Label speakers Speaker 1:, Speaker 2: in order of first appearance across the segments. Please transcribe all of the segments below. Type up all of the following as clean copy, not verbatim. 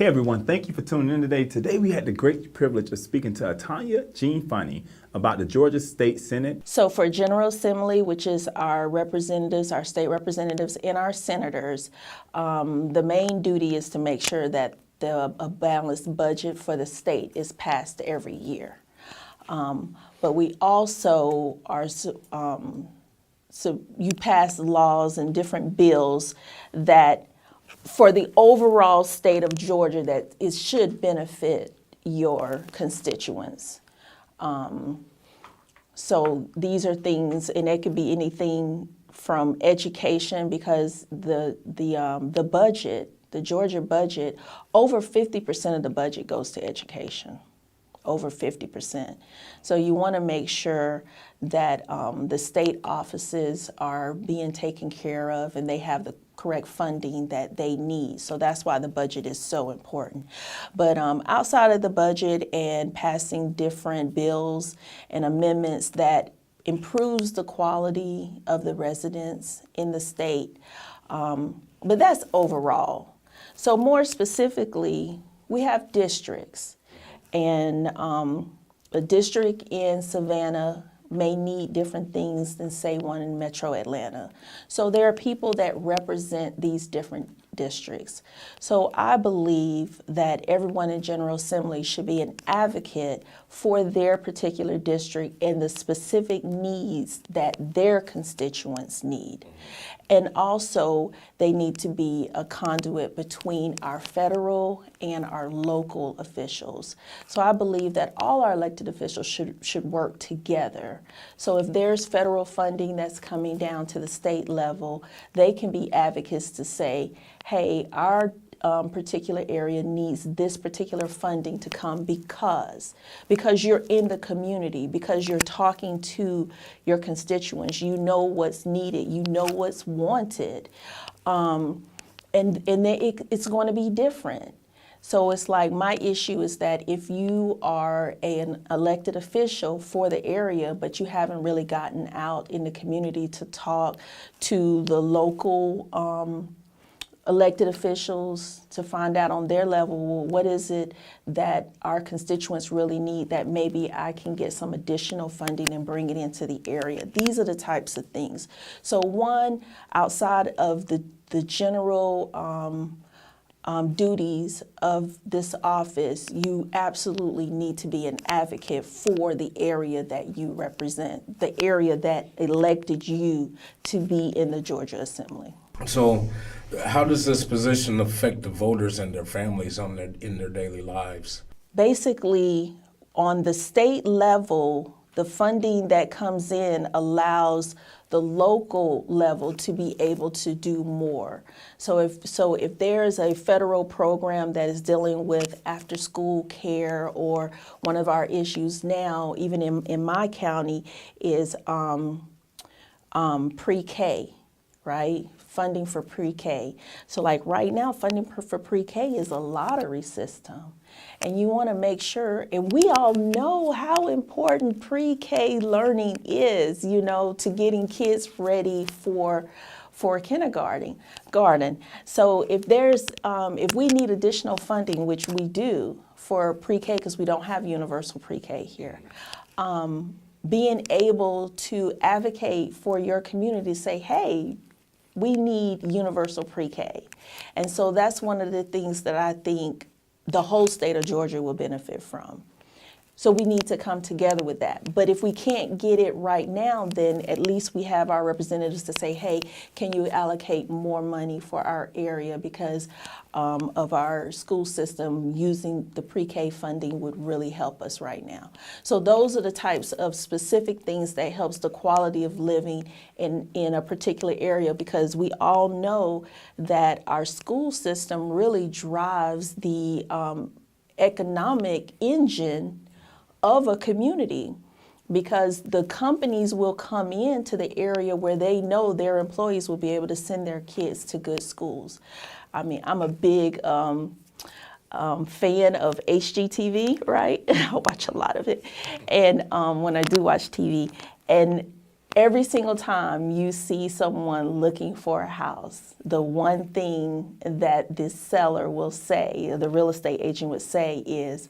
Speaker 1: Hey everyone, thank you for tuning in today. Today we had the great privilege of speaking to Attania Jean-Funny about the Georgia State Senate.
Speaker 2: So for General Assembly, which is our representatives, our state representatives, and our senators, the main duty is to make sure that a balanced budget for the state is passed every year. But we also are, so you pass laws and different bills that for the overall state of Georgia that it should benefit your constituents. So these are things, and it could be anything from education, because the budget, the Georgia budget, over 50% of the budget goes to education. Over 50%. So you want to make sure that the state offices are being taken care of and they have the correct funding that they need. So that's why the budget is so important. But outside of the budget and passing different bills and amendments that improves the quality of the residents in the state, but that's overall. So more specifically, we have districts. And a district in Savannah may need different things than, say, one in Metro Atlanta. So there are people that represent these different districts. So I believe that everyone in General Assembly should be an advocate for their particular district and the specific needs that their constituents need. And also, they need to be a conduit between our federal and our local officials. So I believe that all our elected officials should work together. So if there's federal funding that's coming down to the state level, they can be advocates to say, hey, our particular area needs this particular funding to come because you're in the community, because you're talking to your constituents, you know what's needed, you know what's wanted, and it's going to be different. So it's like, my issue is that if you are an elected official for the area, but you haven't really gotten out in the community to talk to the local elected officials to find out on their level, well, what is it that our constituents really need that maybe I can get some additional funding and bring it into the area. These are the types of things. So one, outside of the general duties of this office, you absolutely need to be an advocate for the area that you represent, the area that elected you to be in the Georgia Assembly.
Speaker 3: So how does this position affect the voters and their families in their daily lives?
Speaker 2: Basically, on the state level, the funding that comes in allows the local level to be able to do more. So if there's a federal program that is dealing with after-school care, or one of our issues now, even in my county, is pre-K, right? Funding for pre-K. So like right now, funding for pre-K is a lottery system. And you want to make sure, and we all know how important pre-K learning is, you know, to getting kids ready for kindergarten. So if there's, if we need additional funding, which we do for pre-K, because we don't have universal pre-K here, being able to advocate for your community, say, hey, we need universal pre-K. And so that's one of the things that I think the whole state of Georgia will benefit from. So we need to come together with that. But if we can't get it right now, then at least we have our representatives to say, hey, can you allocate more money for our area because of our school system? Using the pre-K funding would really help us right now. So those are the types of specific things that helps the quality of living in a particular area, because we all know that our school system really drives the economic engine of a community, because the companies will come into the area where they know their employees will be able to send their kids to good schools. I mean, I'm a big fan of HGTV, right? I watch a lot of it. And when I do watch TV, and every single time you see someone looking for a house, the one thing that this seller will say, or the real estate agent would say is,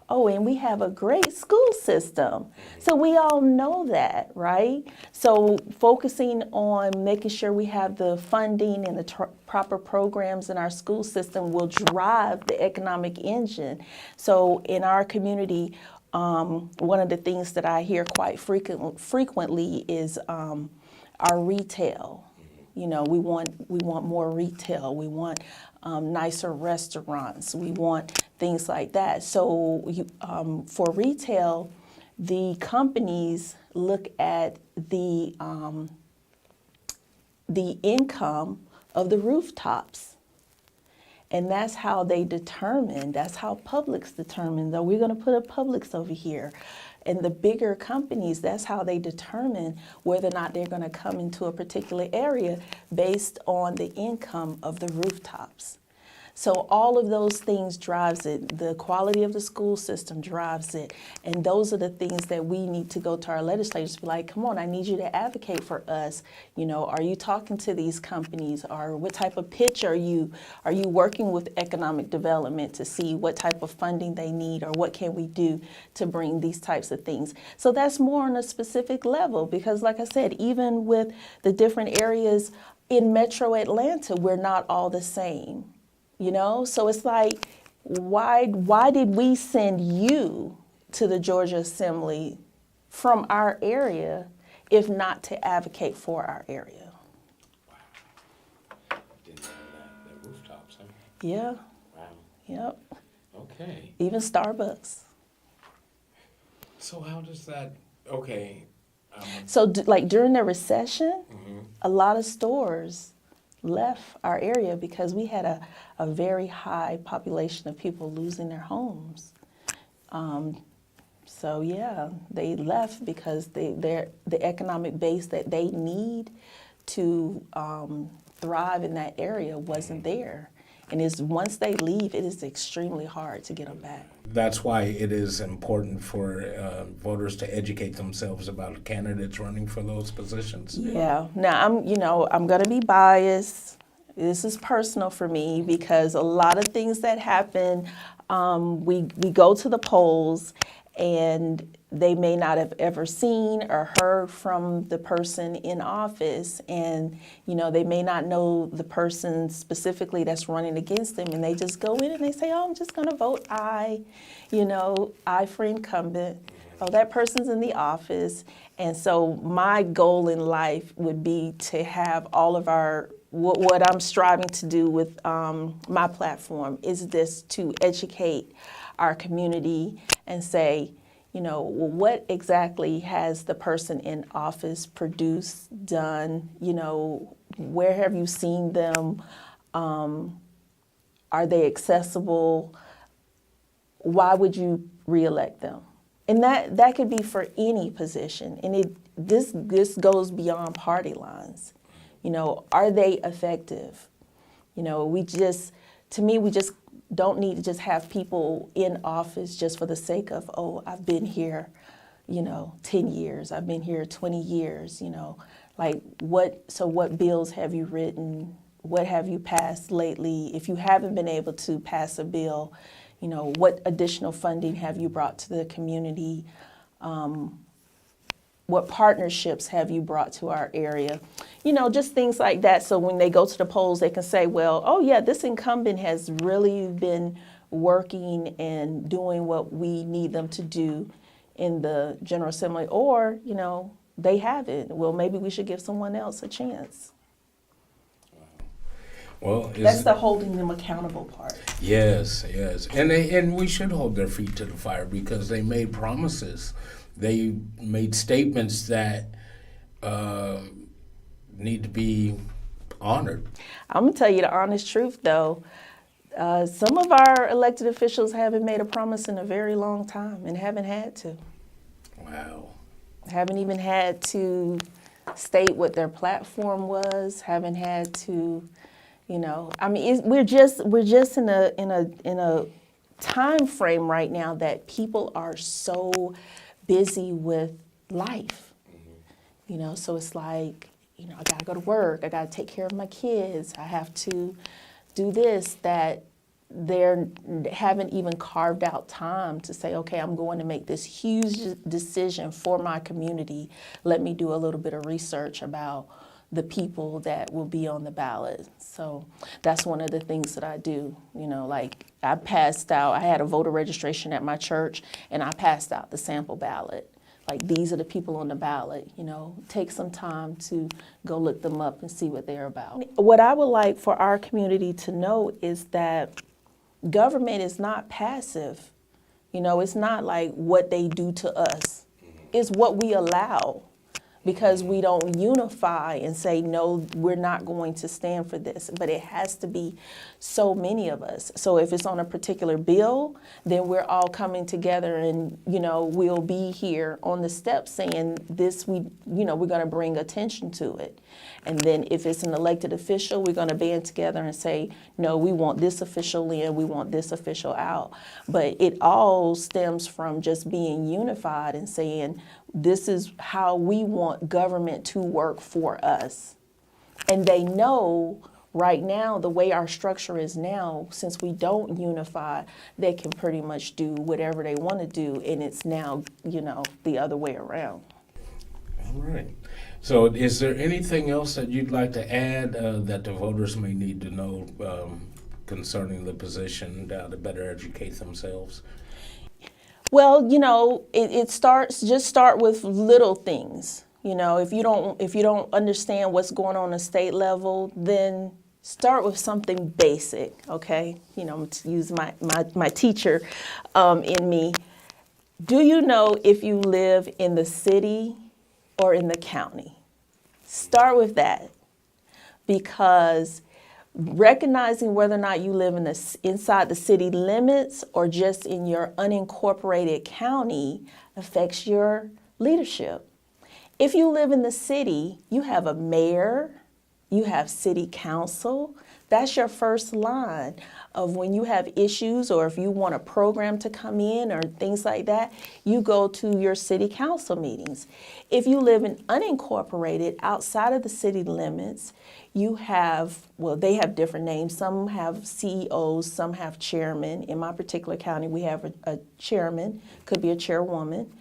Speaker 2: oh, and we have a great school system. So we all know that, right? So focusing on making sure we have the funding and the proper programs in our school system will drive the economic engine. So in our community, one of the things that I hear quite frequently is our retail. You know, we want more retail. We want nicer restaurants. We want things like that. So for retail, the companies look at the income of the rooftops. And that's how they determine, that's how Publix determines, oh, we're going to put a Publix over here. And the bigger companies, that's how they determine whether or not they're going to come into a particular area based on the income of the rooftops. So all of those things drives it. The quality of the school system drives it. And those are the things that we need to go to our legislators, be like, come on, I need you to advocate for us. You know, are you talking to these companies? Or what type of pitch are you working with economic development to see what type of funding they need, or what can we do to bring these types of things? So that's more on a specific level, because like I said, even with the different areas in Metro Atlanta, we're not all the same. You know, so it's like, why did we send you to the Georgia Assembly from our area, if not to advocate for our area?
Speaker 3: Wow. Didn't know that. The rooftops, huh?
Speaker 2: Yeah.
Speaker 3: Wow.
Speaker 2: Yep.
Speaker 3: Okay.
Speaker 2: Even Starbucks.
Speaker 3: So how does that, okay.
Speaker 2: So like during the recession, a lot of stores left our area because we had a very high population of people losing their homes. So yeah, they left because the economic base that they need to thrive in that area wasn't there. And once they leave, it is extremely hard to get them back.
Speaker 3: That's why it is important for voters to educate themselves about candidates running for those positions.
Speaker 2: Yeah. Now I'm going to be biased. This is personal for me because a lot of things that happen, we go to the polls and they may not have ever seen or heard from the person in office, and they may not know the person specifically that's running against them, and they just go in and they say, oh, I'm just going to vote aye, aye for incumbent. Oh, that person's in the office. And so my goal in life would be to have all of what I'm striving to do with my platform is this, to educate our community and say, well, what exactly has the person in office produced, done? Where have you seen them? Are they accessible? Why would you reelect them? And that could be for any position. And this goes beyond party lines. Are they effective? We just don't need to just have people in office just for the sake of, oh, I've been here, 10 years, I've been here 20 years, like what bills have you written? What have you passed lately? If you haven't been able to pass a bill, what additional funding have you brought to the community? What partnerships have you brought to our area? Just things like that. So when they go to the polls, they can say, well, oh yeah, this incumbent has really been working and doing what we need them to do in the General Assembly. Or, they haven't. Well, maybe we should give someone else a chance.
Speaker 3: Well,
Speaker 2: that's the holding them accountable part.
Speaker 3: Yes, and we should hold their feet to the fire because they made promises. They made statements that need to be honored.
Speaker 2: I'm gonna tell you the honest truth, though. Some of our elected officials haven't made a promise in a very long time and haven't had to.
Speaker 3: Wow.
Speaker 2: Haven't even had to state what their platform was. Haven't had to. We're just in a time frame right now that people are so busy with life. So it's like, I got to go to work. I got to take care of my kids. I have to do this, that they haven't even carved out time to say, okay, I'm going to make this huge decision for my community. Let me do a little bit of research about the people that will be on the ballot. So that's one of the things that I do. Like I had a voter registration at my church, and I passed out the sample ballot. Like, these are the people on the ballot, take some time to go look them up and see what they're about. What I would like for our community to know is that government is not passive. It's not like what they do to us. It's what we allow, because we don't unify and say, no, we're not going to stand for this. But it has to be so many of us. So if it's on a particular bill, then we're all coming together, and, we'll be here on the steps saying this, we're going to bring attention to it. And then if it's an elected official, we're going to band together and say, no, we want this official in, we want this official out. But it all stems from just being unified and saying, this is how we want government to work for us. And they know right now, the way our structure is now, since we don't unify, they can pretty much do whatever they want to do, and it's now, the other way around.
Speaker 3: All right. So is there anything else that you'd like to add that the voters may need to know concerning the position to better educate themselves?
Speaker 2: Well, it start with little things. If you don't understand what's going on at state level, then start with something basic, okay? To use my teacher in me. Do you know if you live in the city or in the county? Start with that, because recognizing whether or not you live inside the city limits or just in your unincorporated county affects your leadership. If you live in the city, you have a mayor, you have city council. That's your first line of when you have issues, or if you want a program to come in or things like that, you go to your city council meetings. If you live in unincorporated outside of the city limits, you have, they have different names. Some have CEOs, some have chairmen. In my particular county, we have a chairman, could be a chairwoman,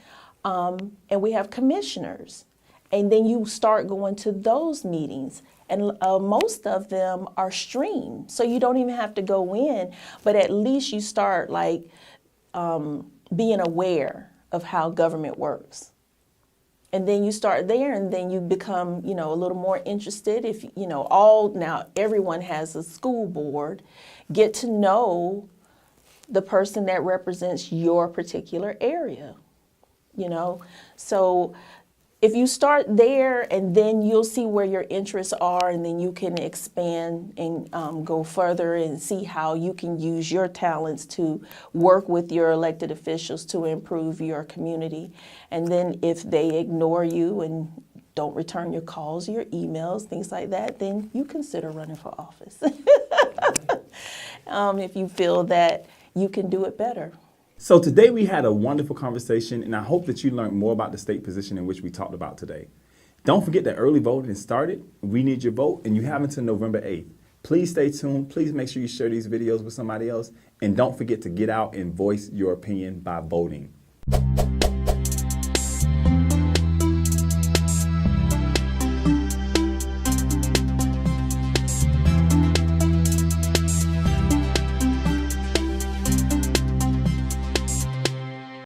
Speaker 2: and we have commissioners. And then you start going to those meetings. And most of them are streamed, so you don't even have to go in, but at least you start being aware of how government works. And then you start there, and then you become, a little more interested. If, now everyone has a school board, get to know the person that represents your particular area, So if you start there, and then you'll see where your interests are, and then you can expand and go further and see how you can use your talents to work with your elected officials to improve your community. And then if they ignore you and don't return your calls, your emails, things like that, then you consider running for office. If you feel that you can do it better.
Speaker 1: So today we had a wonderful conversation, and I hope that you learned more about the state position in which we talked about today. Don't forget that early voting is started. We need your vote, and you have until November 8th. Please stay tuned. Please make sure you share these videos with somebody else, and don't forget to get out and voice your opinion by voting.